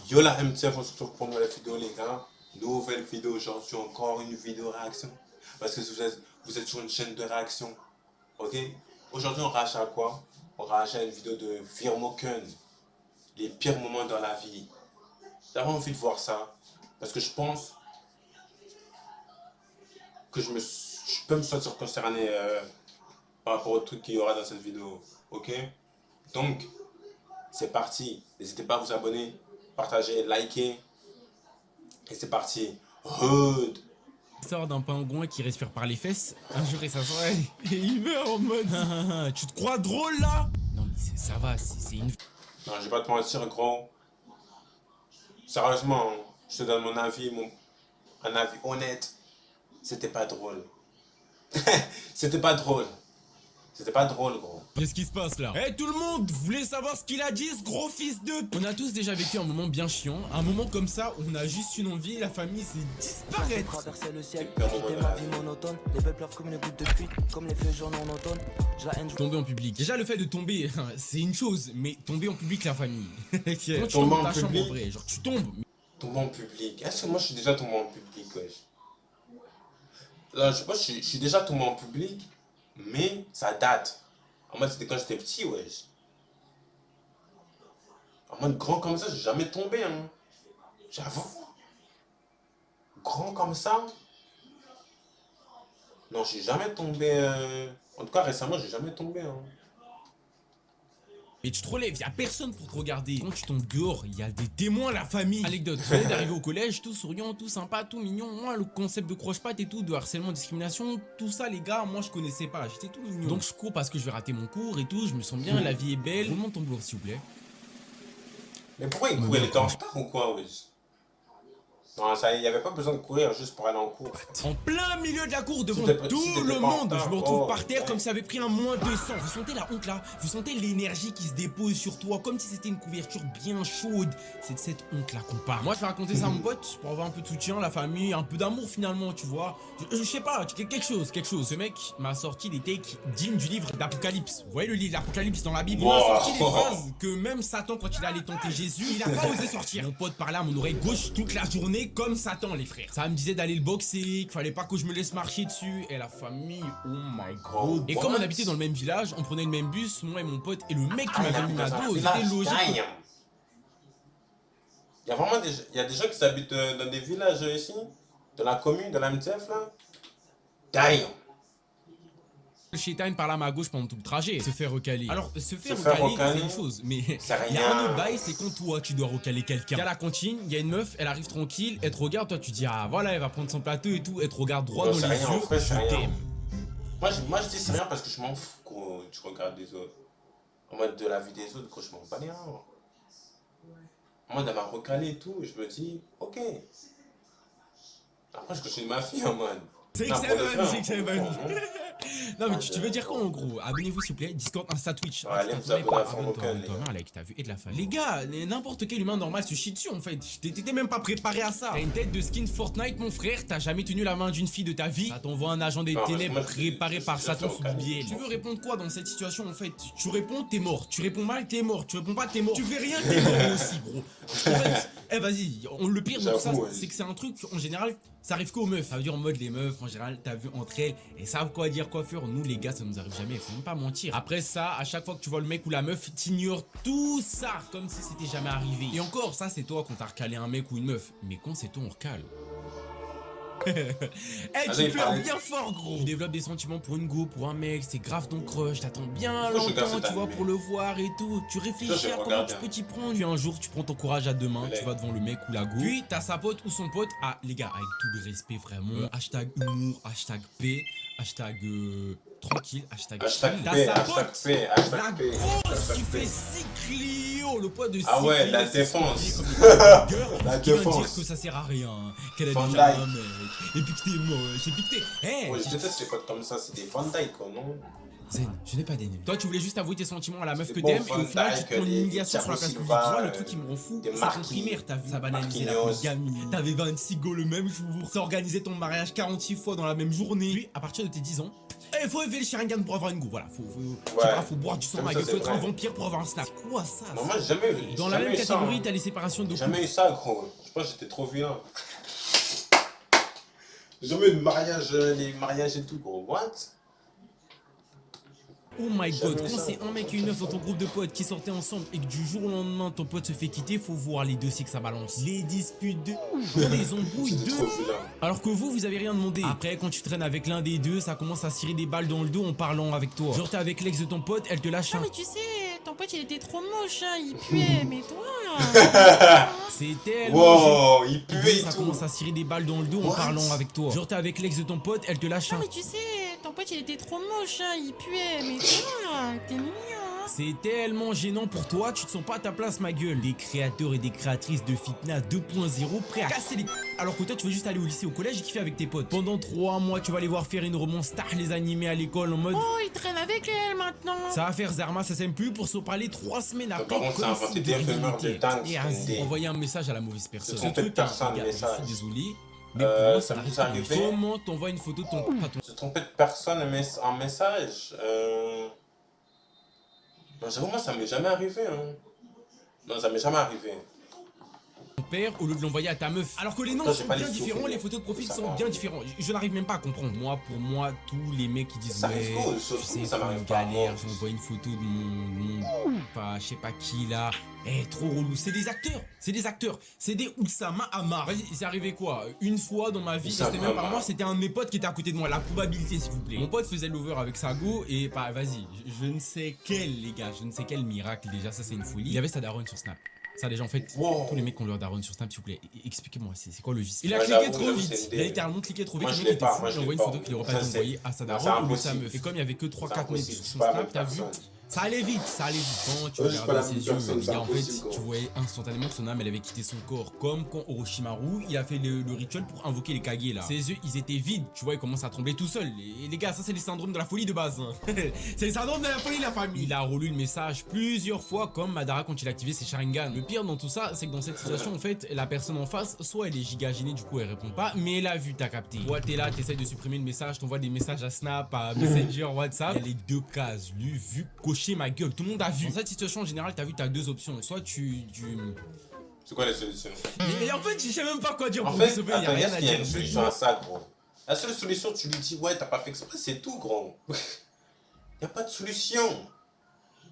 Yo la MTF, on se retrouve pour une nouvelle vidéo les gars. Nouvelle vidéo aujourd'hui, encore une vidéo réaction. Parce que vous êtes sur une chaîne de réaction. Ok. Aujourd'hui on réagit à quoi? On réagit à une vidéo de Virmoken. Les pires moments dans la vie. J'avais envie de voir ça. Parce que je pense que je peux me sentir concerné par rapport au truc qu'il y aura dans cette vidéo. Ok. Donc, c'est parti. N'hésitez pas à vous abonner, partager, liker. Et c'est parti. Hood. Il sort d'un pingouin qui respire par les fesses. Un jour il s'assoit et il meurt en mode tu te crois drôle là? Non mais ça va, c'est une... Non, je vais pas te mentir, gros. Sérieusement, je te donne mon avis, un avis honnête. C'était pas drôle. C'était pas drôle. C'était pas drôle, gros. Qu'est-ce qui se passe là? Eh tout le monde, vous voulez savoir ce qu'il a dit ce gros fils de... On a tous déjà vécu un moment bien chiant. Un moment comme ça où on a juste une envie, la famille c'est disparaître. Traverser le ciel, quitter ma vie monotone. Les belles pleuvent comme une goutte de pluie, comme les feuilles jaunes en automne. Je la haine, Tomber en public. Déjà le fait de tomber, c'est une chose, mais tomber en public la famille. Quand tu Tomber tombes en dans ta chambre public. en vrai, genre tu tombes. Tomber en public. Est-ce que moi je suis déjà tombé en public, wesh? Là, je sais pas, je suis déjà tombé en public, mais ça date. En mode, c'était quand j'étais petit, wesh. En mode grand comme ça, j'ai jamais tombé, hein. J'avoue. Grand comme ça. Non, j'ai jamais tombé. En tout cas, récemment, j'ai jamais tombé, hein. Et tu te relèves, y'a personne pour te regarder. Quand tu tombes dehors, il y a des témoins, la famille. Anecdote, vous venez d'arriver au collège, tout souriant, tout sympa, tout mignon. Moi, le concept de croche-patte et tout, de harcèlement, discrimination, tout ça, les gars, moi je connaissais pas, j'étais tout mignon. Donc je cours parce que je vais rater mon cours et tout, je me sens bien, la vie est belle. Roulement ton boulot, s'il vous plaît. Mais pourquoi il courait? Il était en retard ou quoi, wesh? Non, ça, il n'y avait pas besoin de courir juste pour aller en cours. En plein milieu de la cour, devant Si t'étais tout pas le en monde, retard, je me retrouve oh, par terre ouais. comme si ça avait pris un moins 200. Vous sentez la honte là? Vous sentez l'énergie qui se dépose sur toi, comme si c'était une couverture bien chaude. C'est de cette honte là qu'on parle. Moi, je vais raconter ça à mon pote pour avoir un peu de soutien, la famille, un peu d'amour finalement, tu vois. Je sais pas, quelque chose. Ce mec m'a sorti des takes dignes du livre d'Apocalypse. Vous voyez le livre d'Apocalypse dans la Bible? Il m'a sorti des phrases que même Satan, quand il allait tenter Jésus, il a pas osé sortir. Mon pote parlait à mon oreille gauche toute la journée comme Satan, les frères. Ça me disait d'aller le boxer, qu'il fallait pas que je me laisse marcher dessus. Et la famille, oh my god. Et comme on habitait dans le même village, on prenait le même bus, moi et mon pote, et le mec qui m'avait mis ma dose, c'était logique. Il y a vraiment il y a des gens qui habitent dans des villages ici, de la commune, de la MTF là. Damn. Le chétan parle à ma gauche pendant tout le trajet, se faire recaler. Alors, se faire faire recaler, recaler, c'est une chose, mais c'est il y a rien. un autre bail, c'est quand toi tu dois recaler quelqu'un. Il y a la cantine, il y a une meuf, elle arrive tranquille, elle te regarde, toi tu dis ah voilà, elle va prendre son plateau et tout, elle te regarde droit Non, dans c'est les rien, en yeux, vrai, je c'est rien. t'aime. Moi je dis c'est rien parce que je m'en fous quand tu regardes les autres. En mode de la vie des autres, quand je m'en bats les reins. En mode elle m'a recalé et tout, je me dis ok. Après je continue ma fille en mode. C'est Non, que ça pour le va, faire, c'est que ça va. bon, Non mais tu veux dire quoi en gros? Abonnez-vous s'il vous plaît, Discord, Insta, Twitch. Ouais, allez, vous abonnez à Virmoken, les Abonne-toi, gars. like, t'as vu, et de la famille. Les gars, n'importe quel humain normal se chie dessus en fait. T'étais même pas préparé à ça. T'as une tête de skin Fortnite mon frère, t'as jamais tenu la main d'une fille de ta vie. Ça t'envoie un agent des Non, ténèbres moi, préparé par je Satan fais sous aucun biais. effort. Tu veux répondre quoi dans cette situation en fait? Tu réponds, t'es mort. Tu réponds mal, t'es mort. Tu réponds pas, t'es mort. Tu fais rien, t'es mort aussi gros. En fait, vas-y, le pire de tout ça, J'avoue, ouais. c'est que c'est un truc en général, ça arrive qu'aux meufs. Ça veut dire en mode les meufs en général, t'as vu entre elles, elles savent quoi dire, quoi faire. Nous les gars, ça nous arrive jamais, faut même pas mentir. Après ça, à chaque fois que tu vois le mec ou la meuf, t'ignores tout ça comme si c'était jamais arrivé. Et encore, ça c'est toi quand t'as recalé un mec ou une meuf. Mais quand c'est toi, on recale. Eh, Vas-y, tu pleures parle. bien fort gros. Tu développes des sentiments pour une go, pour un mec, c'est grave ton crush, t'attends bien Moi, je regarde longtemps, cet tu vois, animé. pour le voir et tout. Tu réfléchis je à comment regarde tu bien. peux t'y prendre. Puis un jour, tu prends ton courage à deux mains, Ouais. tu vas devant le mec ou la go. Puis t'as sa pote ou son pote. Ah les gars, avec tout le respect vraiment. Hashtag humour, hashtag paix, hashtag tranquille, hashtag Hashtag chill. T'as paix, sa hashtag pote, paix, la hashtag paix, grosse hashtag qui paix. fait 6 Clio, le poids de 6 Ah ouais, Clio, la c'est défense. son comme une girl La qui vient défense. dire que ça sert à rien, qu'elle a Van déjà Dyke. un mec, et puis que t'es moche, et puis que t'es... Eh, Ouais, je déteste les potes comme ça, c'est des Van Dyke quoi, non? Zen, je n'ai pas d'ennemi. Toi, tu voulais juste avouer tes sentiments à la meuf C'est que bon, t'aimes, et Van au final, tu Dyke, te prends une des humiliation sur la place Thiago publique. Tu Silva, vois, le truc qui me rend fou, des c'est qu'en Marquis- primaire, t'as vu, ça banalisait la Marquinhos. polygamie. T'avais 26 go le même jour, ça organisait ton mariage 46 fois dans la même journée. Puis, à partir de tes 10 ans, Eh, faut élever le Sharingan pour avoir une go, voilà. Je sais Ouais. pas, faut boire du sang, Comme ma ça, gueule, c'est faut être un vrai. vampire pour avoir un snap. Quoi ça? Non, moi, j'ai jamais eu. Dans la jamais même eu ça, catégorie, hein. t'as les séparations de J'ai couple. jamais eu ça, gros. Je pense que j'étais trop violent. J'ai jamais eu de mariage, les mariages et tout, gros. What? Oh my god, Jamais quand ça. c'est un mec et une meuf dans ton groupe de potes qui sortaient ensemble et que du jour au lendemain ton pote se fait quitter, faut voir les dossiers que ça balance. Les disputes de les embrouilles J'étais de. trop violent. Alors que vous avez rien demandé. Après, quand tu traînes avec l'un des deux, ça commence à se tirer des balles dans le dos en parlant avec toi. Genre t'es avec l'ex de ton pote, elle te lâche un. Non mais tu sais, ton pote il était trop moche, hein, il puait, mais toi... C'est tellement. Wow, il Les puait deux, et ça tout. commence à se tirer des balles dans le dos en What? parlant avec toi. Genre t'es avec l'ex de ton pote, elle te lâche Non un. mais tu sais, ton pote il était trop moche, hein, il puait, mais toi, t'es mignon, hein. C'est tellement gênant pour toi, tu te sens pas à ta place, ma gueule. Des créateurs et des créatrices de fitness 2.0 prêts à casser les alors que toi tu veux juste aller au lycée, au collège et kiffer avec tes potes. Pendant 3 mois, tu vas les voir faire une romance tard les animés à l'école en mode. Oh, il traîne avec elle maintenant. Ça va faire Zerma, ça s'aime plus pour se parler 3 semaines après. par contre, c'est comme inventé si de des rien rumeurs de n'était. dingue, Et c'est vas-y, une idée. envoyer un message à la mauvaise personne. Se tromper de personne, les gars, message. je suis désolé. Mais pour moi, ça ça n'arrive vous pas. arrivait? Comment t'envoies une photo de ton patron? Se tromper de personne en message. Non, j'avoue, moi, ça m'est jamais arrivé. Hein. Non, ça m'est jamais arrivé. Ton père au lieu de l'envoyer à ta meuf. Alors que les noms Ça, j'ai sont pas bien les différents, souvenirs. les photos de profil Ça sont va. bien différents. Je n'arrive même pas à comprendre. Moi, pour moi, tous les mecs qui disent Ça ouais, arrive cool, tu sauf sais, que ça trop m'arrive une pas, galère, moi. je m'envoie une photo de mon pas, je sais pas qui là. Eh, trop relou. C'est des acteurs, c'est des acteurs. C'est des Oussama Amar. Vas-y, c'est arrivé quoi? Une fois dans ma vie, Oussama c'était même pas Amar. moi, c'était un de mes potes qui était à côté de moi. La probabilité, s'il vous plaît. Mon pote faisait l'over avec sa go et bah, vas-y, je ne sais quel, les gars, je ne sais quel miracle déjà, ça c'est une folie. Il avait sa daronne sur Snap. Ça, déjà, en fait, Wow. tous les mecs qui ont leur daronne sur Snap, s'il vous plaît, expliquez-moi, c'est quoi le vice? Il a Ouais, cliqué j'avoue, trop j'avoue, vite. c'est une Il a idée. littéralement cliqué trop vite. Moi, Le je mec l'ai était pas, fou. moi, Il je a envoyé l'ai une photo pas. qu'il aurait pas Ça, dû c'est- envoyer à sa c'est daronne ou sa impossible. meuf. Et comme il y avait que 3-4 mecs impossible, sur c'est son pas la Snap, même t'as vu? personne. Ça allait vite, ça allait vite. Quand tu Ouais, c'est pas regardais la ses même yeux, personne, les c'est gars, en fait, impossible, tu quoi. voyais instantanément que son âme, elle avait quitté son corps. Comme quand Orochimaru, il a fait le rituel pour invoquer les Kage là. Ses yeux, ils étaient vides, tu vois, il commence à trembler tout seul. Et les gars, ça, c'est les syndromes de la folie de base. hein. C'est les syndromes de la folie de la famille. Il a relu le message plusieurs fois, comme Madara quand il a activé ses Sharingan. Le pire dans tout ça, c'est que dans cette situation, en fait, la personne en face, soit elle est giga gênée, du coup, elle répond pas, mais elle a vu, t'as capté. Toi, t'es là, t'essayes de supprimer le message, t'envoies des messages à Snap, à Messenger, WhatsApp. Il y a les deux cases, lu, vu, coché, ma gueule. Tout le monde a vu. Dans cette situation, en général, t'as vu, t'as deux options. Soit tu. C'est quoi les solutions? Et en fait, je sais même pas quoi dire En pour fait, vous sauver, y a attends, rien est-ce à qu'il y a dire. une solution à ça, gros? La seule solution, tu lui dis, ouais, t'as pas fait exprès, c'est tout, gros. Y a pas de solution.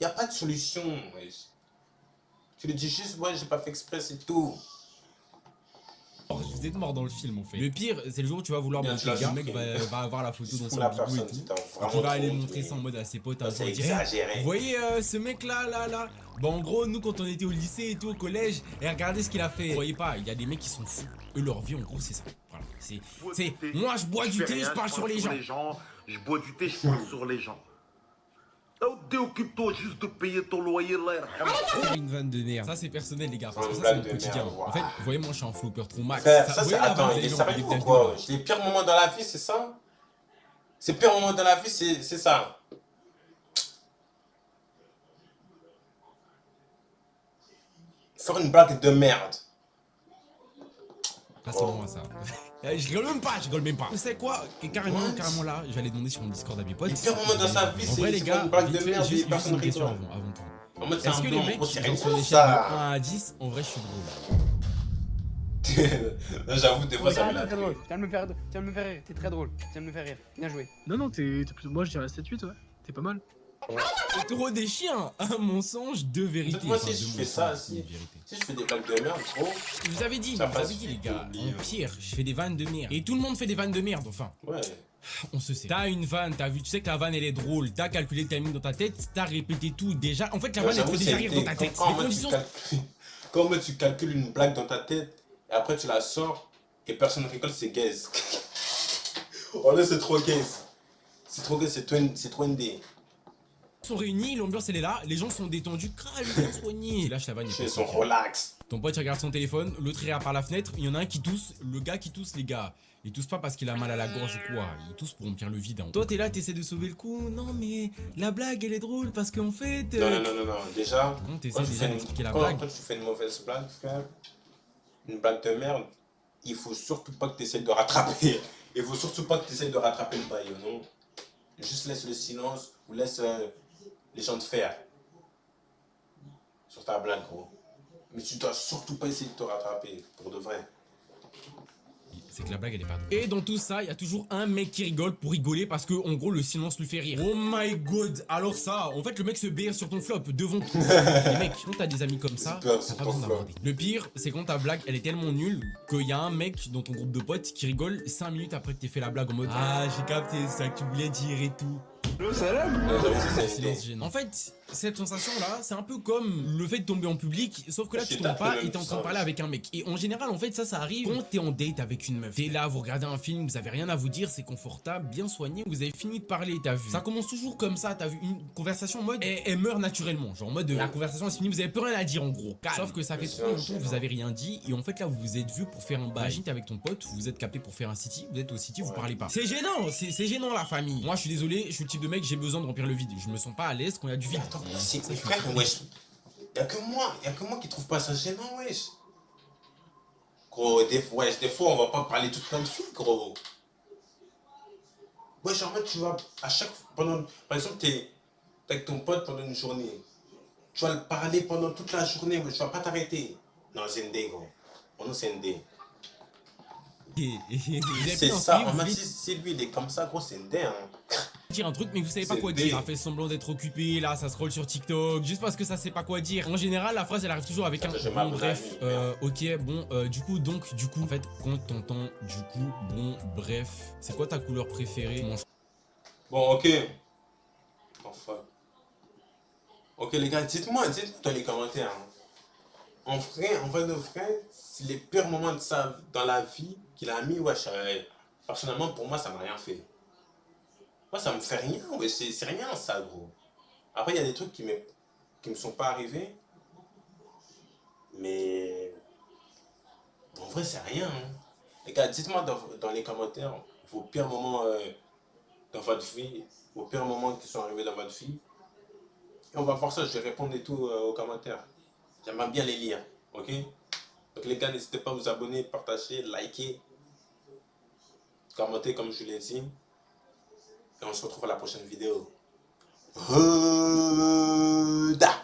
Y a pas de solution, wesh. Tu lui dis juste, ouais, j'ai pas fait exprès, c'est tout. Vous êtes mort dans le film en fait. Le pire, c'est le jour où tu vas vouloir Bien, montrer tu le l'as gars, le mec supprimé. va avoir la photo Tu dans fous son la bigou et personne, tout. c'était Et vraiment il va aller trop, montrer mais- ça en mode à ses potes. Ça, un c'est jour, il dit, exagéré. vous voyez ce mec là. Bon, en gros, nous quand on était au lycée et tout, au collège, et regardez ce qu'il a fait. Vous voyez pas, il y a des mecs qui sont fous. Eux, leur vie en gros, c'est ça. Voilà. C'est moi je bois du fais thé, rien, je parle sur les gens. Je bois du thé, je parle sur les gens. Oh, occupe-toi juste de payer ton loyer là. Faire une vanne de merde. Ça c'est personnel les gars, parce que Une ça c'est vanne mon de quotidien. merde, En fait, vous voyez moi je suis un flopper trop max. Frère, Vous ça c'est. voyez la Attends, vanne il des est gens sérieux qui ou détestent quoi? de- Les pires moments dans la vie, c'est ça? Ces pires moments dans la vie, c'est ça. Faire une blague de merde. Là, c'est moi ça. Je rigole même pas. Tu sais quoi? Et carrément là, j'allais demander sur mon Discord à mes potes. Les pires moments dans sa vie, En vrai, c'est les faire gars, une blague vite de fait, merde et juste personne une question rigole. avant tout. En mode, c'est un Est-ce que les blanc, mecs gros, qui c'est sont rien sur de l'échelle de ça. 1 à 10, en vrai, je suis drôle. Non, j'avoue, des fois, ça me l'a très drôle. tué. Tu viens de me faire rire. T'es très drôle. Tu viens de me faire rire. Bien joué. Non, non, t'es plutôt. Moi, je dirais 7-8, ouais. T'es pas mal. C'est trop des chiens. Un mensonge, deux vérités. Moi, Enfin, si je deux fais ça, mensonges, si- une vérité. Si je fais des blagues de merde, gros. Je vous avais dit, Ça les passe gars, vite, en oublie. pire, je fais des vannes de merde. Et tout le monde fait des vannes de merde, enfin. Ouais. On se sait. T'as une vanne, t'as vu, tu sais que la vanne elle est drôle, t'as calculé le timing dans ta tête, t'as répété tout déjà. En fait, la vanne elle te fait déjà rire dans ta tête. Les conditions. Comment tu calcules une blague dans ta tête et après tu la sors et personne ne rigole, c'est gaze. Oh là, c'est trop gaze. C'est trop gaze, c'est trop indé. Sont réunis, l'ambiance elle est là, les gens sont détendus, calme, soignés. Tu lâches la vanne, Ils sont relax. ton pote il regarde son téléphone, l'autre il regarde par la fenêtre, il y en a un qui tousse, le gars qui tousse les gars. Il tousse pas parce qu'il a mal à la gorge ou quoi, il tousse pour remplir le vide. Hein. Toi t'es là, t'essaies de sauver le coup, non mais la blague elle est drôle parce qu'en fait... Non. Déjà, Quand t'essaies quand tu déjà fais d'expliquer la quand blague. tu fais une mauvaise blague, frère, une blague de merde, il faut surtout pas que tu essaies de rattraper. Il faut surtout pas que tu essaies de rattraper le bail, non? Juste laisse le silence ou laisse les gens te faire. Sur ta blague, gros. Mais tu dois surtout pas essayer de te rattraper, pour de vrai. C'est que la blague elle est pas drôle. Et dans tout ça, il y a toujours un mec qui rigole pour rigoler parce que en gros le silence lui fait rire. Oh my god, alors ça, en fait le mec se BR sur ton flop devant tout. Les mecs, quand t'as des amis comme ça, Super, t'as sur pas ton besoin flop. d'aborder. Le pire, c'est quand ta blague elle est tellement nulle qu'il y a un mec dans ton groupe de potes qui rigole 5 minutes après que t'aies fait la blague en mode ah j'ai capté ça que tu voulais dire et tout. J'avoue, c'est Silence gênant. En fait, cette sensation là, c'est un peu comme le fait de tomber en public, sauf que là Je tu suis tombes pas tapé et t'es en train de même parler ça. avec un mec. Et en général, en fait, ça arrive quand t'es en date avec une meuf. T'es là, vous regardez un film, vous avez rien à vous dire, c'est confortable, bien soigné, vous avez fini de parler, t'as vu. Ça commence toujours comme ça, t'as vu une conversation en mode, elle meurt naturellement. Genre en mode, la conversation est finie, vous avez plus rien à dire en gros. Calme. Sauf que ça fait trop longtemps que vous avez rien dit, et en fait là, vous vous êtes vu pour faire un bail. Imagine t'es avec ton pote, vous êtes capté pour faire un city, vous êtes au city, vous parlez pas. C'est gênant, c'est gênant la famille. Moi je suis désolé, je suis le type de mec, j'ai besoin de remplir le vide. Je me sens pas à l'aise quand il y a du vide. Attends, c'est mes frères, wesh. Y'a que moi qui trouve pas ça gênant, wesh. Gros, des fois, on va pas parler toute notre vie, gros. Wesh, en fait, tu vas, à chaque pendant, par exemple, t'es avec ton pote pendant une journée. Tu vas le parler pendant toute la journée, wesh, tu vas pas t'arrêter. Non, c'est ND, gros. Mon nom, c'est ND. C'est ça, en fait, si lui, il est comme ça, gros, c'est ND, hein. Dire un truc mais vous savez pas C'est quoi D. dire, elle fait semblant d'être occupée, là ça scroll sur TikTok, juste parce que ça sait pas quoi dire. En général la phrase elle arrive toujours avec un je bon m'abonne à bref, lui, ok bon du coup en fait quand t'entends du coup bon bref, c'est quoi ta couleur préférée? Tu manges Bon, ok. Enfin. Ok, les gars, dites-moi dans les commentaires. Hein. En vrai de vrai, c'est les pires moments de ça dans la vie qu'il a mis, wesh. Personnellement, pour moi, ça m'a rien fait. Moi, ça me fait rien, ouais, c'est rien ça, gros. Après, il y a des trucs qui me sont pas arrivés. Mais en vrai, c'est rien. Hein. Les gars, dites-moi dans les commentaires vos pires moments dans votre vie, vos pires moments qui sont arrivés dans votre vie. Et on va voir ça, je vais répondre et tout aux commentaires. J'aimerais bien les lire, ok? Donc les gars, n'hésitez pas à vous abonner, partager, liker, commenter comme je l'ai dit. Et on se retrouve à la prochaine vidéo. Da